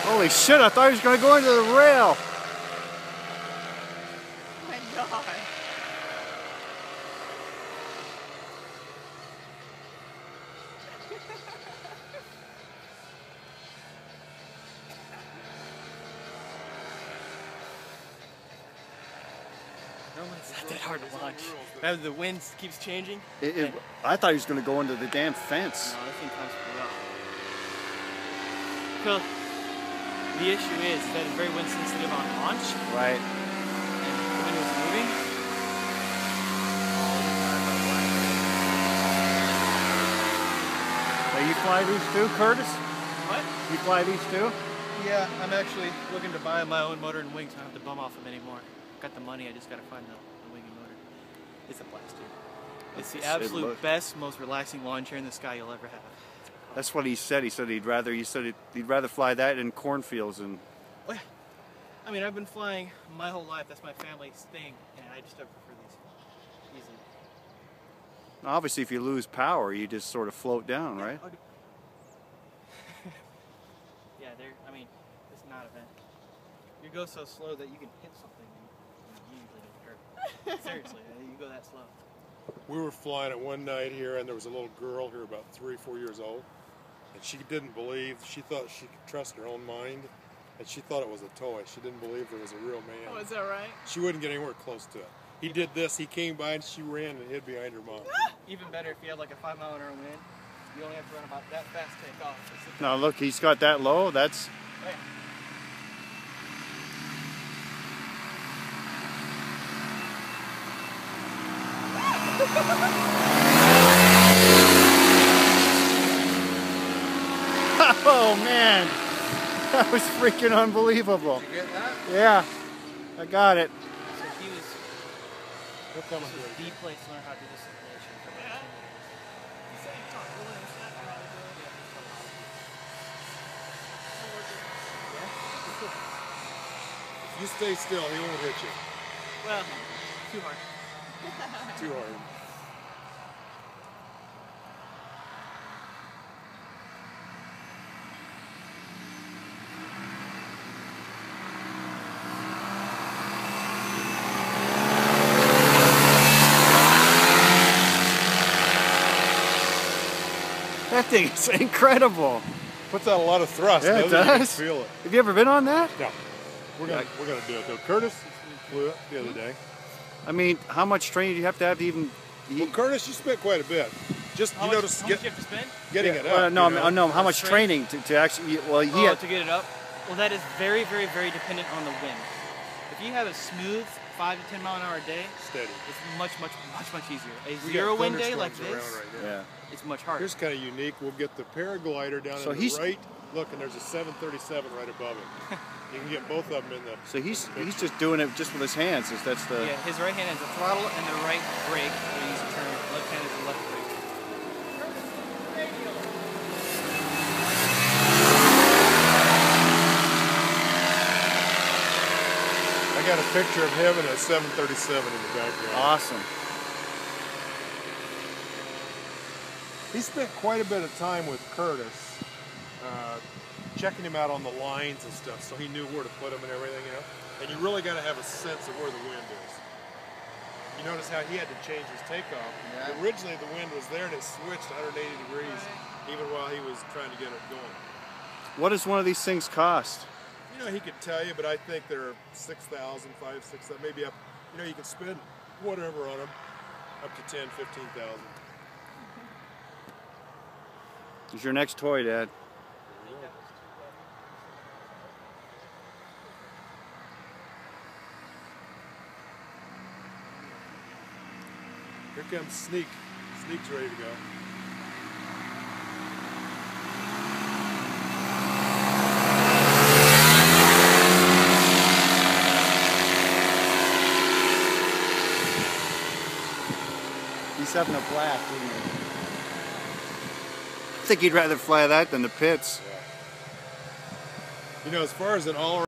Holy shit, I thought he was going to go into the rail. Oh my god. It's not that hard to launch. As the wind keeps changing. I thought he was going to go into the damn fence. No, this thing comes pretty well. So, the issue is that it's very wind sensitive on launch. Right. And the wind was moving. Now you fly these too, Curtis? What? You fly these too? Yeah, I'm actually looking to buy my own motor and wings. I don't have to bum off them anymore. Got the money, I just gotta find the wing and motor. It's a blast, dude. It's the absolute best, most relaxing lawn chair in the sky you'll ever have. That's what he said. He said he'd rather fly that in cornfields and. Oh yeah. I mean, I've been flying my whole life. That's my family's thing, and I just don't prefer these easily. Obviously, if you lose power, you just sort of float down, right? Yeah, I mean, it's not a vent. You go so slow that you can hit something and you usually don't hurt. Seriously, you go that slow. We were flying it one night here, and there was a little girl here about 3 or 4 years old, and she didn't believe, she thought she could trust her own mind, and she thought it was a toy. She didn't believe there was a real man. Oh, is that right? She wouldn't get anywhere close to it. He did this, he came by and she ran and hid behind her mom. Even better if you have like a 5-mile-an-hour wind, you only have to run about that fast to take off. Now look, he's got that low. That's. Oh, yeah. Oh man, that was freaking unbelievable. Did you get that? Yeah, I got it. So he was the place to learn how to do this simulation. Yeah. You say you talk really fast, probably If you stay still, he won't hit you. Well, too hard. Too hard. That thing is incredible. Puts out a lot of thrust. Yeah, it doesn't does. Feel it. Have you ever been on that? No. We're gonna do it though. Curtis flew it the other day. I mean, how much training do you have to even? Well, Curtis, you spent quite a bit. Just How you much, notice how much you have to spend? getting it Well, up. no, you know? no. How much training to actually? Well, he had. To get it up? Well, that is very, very, very dependent on the wind. If you have a smooth 5 to 10 mile an hour day, Steady. it's much easier. A We zero got wind day like thunderstorms this, around right now. Yeah. it's much harder. Here's kind of unique. We'll get the Paraglider down So in the right. Look, and there's a 737 right above him. You can get both of them in the. So he's just doing it just with his hands. That's the. Yeah, his right hand is the throttle and the right brake where you use to turn. Left hand is the left brake. I got a picture of him and a 737 in the background. Awesome. He spent quite a bit of time with Curtis, checking him out on the lines and stuff, so he knew where to put him and everything, you know. And you really got to have a sense of where the wind is. You notice how he had to change his takeoff. Yeah. Originally the wind was there and it switched 180 degrees, even while he was trying to get it going. What does one of these things cost? You know, he could tell you, but I think they're 6,000, 5,000, 6,000, maybe up. You know, you can spend whatever on them, up to 10,000, 15,000. It's your next toy, Dad. Here comes Sneak. Sneak's ready to go. He's having a blast, isn't he? I think he'd rather fly that than the pits. Yeah. You know, as far as an all